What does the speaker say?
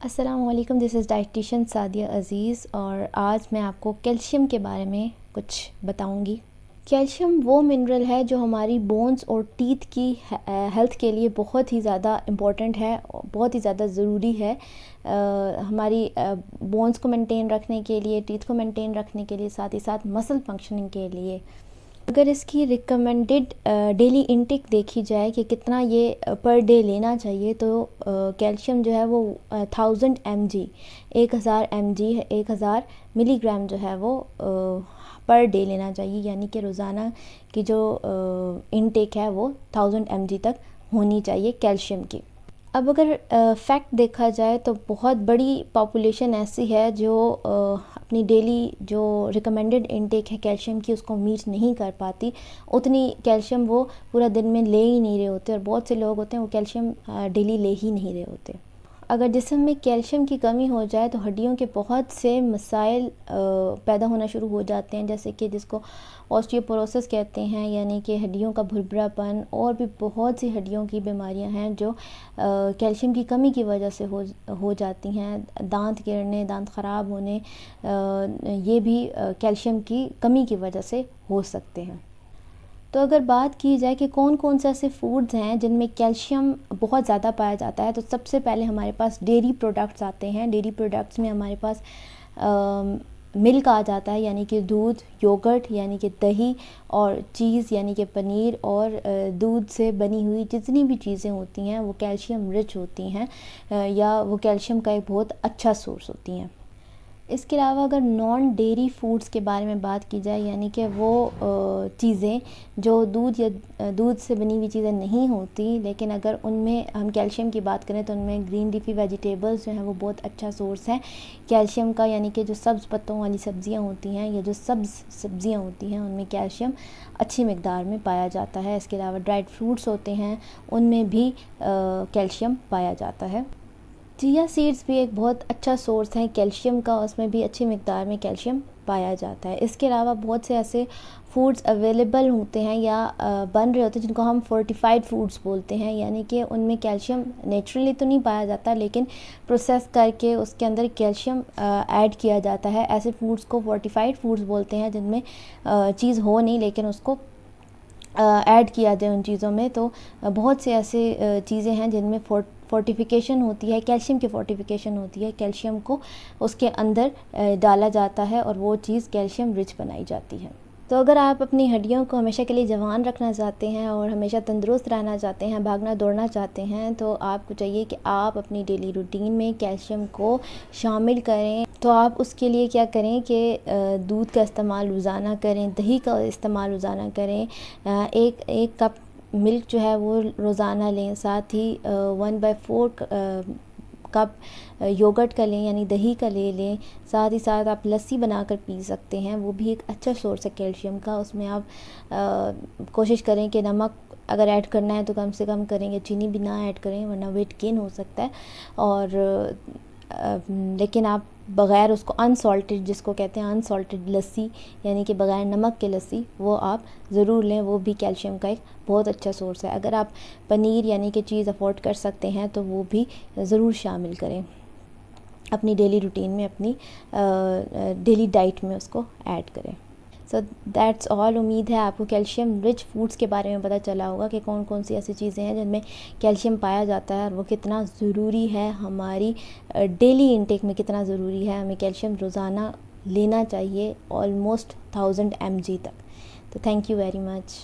अस्सलाम वालेकुम, this is dietitian Sadia अज़ीज़ और आज मैं आपको कैल्शियम के बारे में कुछ बताऊंगी। कैल्शियम वो मिनरल है जो हमारी बोन्स और टीथ की हेल्थ के लिए बहुत ही ज़्यादा इम्पोर्टेंट है, बहुत ही ज़्यादा ज़रूरी है। हमारी बोन्स को मेंटेन रखने के लिए, टीथ को मेंटेन रखने के लिए, साथ ही साथ मसल फंक्शनिंग के लिए। अगर इसकी रिकमेंडेड डेली इंटेक देखी जाए कि कितना ये पर डे लेना चाहिए, तो कैल्शियम जो है वो 1000 mg 1000 mg 1000 मिलीग्राम जो है वो पर डे लेना चाहिए, यानी कि रोज़ाना की जो इंटेक है वो 1000 mg तक होनी चाहिए कैल्शियम की। अब अगर फैक्ट देखा जाए तो बहुत बड़ी पॉपुलेशन ऐसी है जो अपनी डेली जो रिकमेंडेड इनटेक है कैल्शियम की उसको मीट नहीं कर पाती। उतनी कैल्शियम वो पूरा दिन में ले ही नहीं रहे होते, और बहुत से लोग होते हैं वो कैल्शियम डेली ले ही नहीं रहे होते। अगर जिस्म में कैल्शियम की कमी हो जाए तो हड्डियों के बहुत से मसाइल पैदा होना शुरू हो जाते हैं, जैसे कि जिसको ऑस्टियोपोरोसिस कहते हैं, यानी कि हड्डियों का भुरभुरापन, और भी बहुत सी हड्डियों की बीमारियां हैं जो कैल्शियम की कमी की वजह से हो जाती हैं। दांत गिरने, दांत ख़राब होने, ये भी कैल्शियम की कमी की वजह से हो सकते हैं। तो अगर बात की जाए कि कौन कौन से ऐसे फूड्स हैं जिनमें कैल्शियम बहुत ज़्यादा पाया जाता है, तो सबसे पहले हमारे पास डेयरी प्रोडक्ट्स आते हैं। डेयरी प्रोडक्ट्स में हमारे पास मिल्क आ जाता है, यानी कि दूध, योगर्ट यानी कि दही, और चीज़ यानी कि पनीर, और दूध से बनी हुई जितनी भी चीज़ें होती हैं वो कैल्शियम रिच होती हैं, या वो कैल्शियम का एक बहुत अच्छा सोर्स होती हैं। इसके अलावा अगर नॉन डेयरी फूड्स के बारे में बात की जाए, यानी कि वो चीज़ें जो दूध या दूध से बनी हुई चीज़ें नहीं होती, लेकिन अगर उनमें हम कैल्शियम की बात करें तो उनमें ग्रीन लीफी वेजिटेबल्स जो हैं वो बहुत अच्छा सोर्स है कैल्शियम का, यानी कि जो सब्ज़ पत्तों वाली सब्ज़ियां होती हैं या जो सब्ज़ियां होती हैं उनमें कैल्शियम अच्छी मिकदार में पाया जाता है। इसके अलावा ड्राइड फ्रूट्स होते हैं, उनमें भी कैल्शियम पाया जाता है। चिया सीड्स भी एक बहुत अच्छा सोर्स है कैल्शियम का, उसमें भी अच्छी मिकदार में कैल्शियम पाया जाता है। इसके अलावा बहुत से ऐसे फूड्स अवेलेबल होते हैं या बन रहे होते हैं जिनको हम फोर्टिफाइड फूड्स बोलते हैं, यानी कि उनमें कैल्शियम नेचुरली तो नहीं पाया जाता, लेकिन प्रोसेस करके उसके अंदर कैल्शियम ऐड किया जाता है। ऐसे फूड्स को फोर्टिफाइड फूड्स बोलते हैं जिनमें चीज़ हो नहीं लेकिन उसको ऐड किया जाए उन चीज़ों में। तो बहुत से ऐसे चीज़ें हैं जिनमें फोर्टिफिकेशन होती है, कैल्शियम की फोर्टिफिकेशन होती है, कैल्शियम को उसके अंदर डाला जाता है और वो चीज़ कैल्शियम रिच बनाई जाती है। तो अगर आप अपनी हड्डियों को हमेशा के लिए जवान रखना चाहते हैं और हमेशा तंदुरुस्त रहना चाहते हैं, भागना दौड़ना चाहते हैं, तो आपको चाहिए कि आप अपनी डेली रूटीन में कैल्शियम को शामिल करें। तो आप उसके लिए क्या करें कि दूध का इस्तेमाल रोज़ाना करें, दही का इस्तेमाल रोज़ाना करें, एक कप मिल्क जो है वो रोज़ाना लें, साथ ही 1/4 कप योगर्ट का लें यानी दही का ले लें। साथ ही साथ आप लस्सी बनाकर पी सकते हैं, वो भी एक अच्छा सोर्स है कैल्शियम का। उसमें आप कोशिश करें कि नमक अगर ऐड करना है तो कम से कम करेंगे, चीनी भी ना ऐड करें वरना वेट गेन हो सकता है। और लेकिन आप बग़ैर उसको अनसॉल्टेड, जिसको कहते हैं अनसॉल्टेड लस्सी, यानी कि बग़ैर नमक के लस्सी, वो आप ज़रूर लें, वो भी कैल्शियम का एक बहुत अच्छा सोर्स है। अगर आप पनीर यानी कि चीज़ अफोर्ड कर सकते हैं तो वो भी ज़रूर शामिल करें अपनी डेली रूटीन में, अपनी डेली डाइट में उसको ऐड करें। So that's all. उम्मीद है आपको कैल्शियम रिच फूड्स के बारे में पता चला होगा कि कौन कौन सी ऐसी चीज़ें हैं जिनमें कैल्शियम पाया जाता है और वो कितना ज़रूरी है, हमारी डेली इंटेक में कितना ज़रूरी है। हमें कैल्शियम रोज़ाना लेना चाहिए ऑलमोस्ट 1000 mg तक। तो थैंक यू वेरी मच।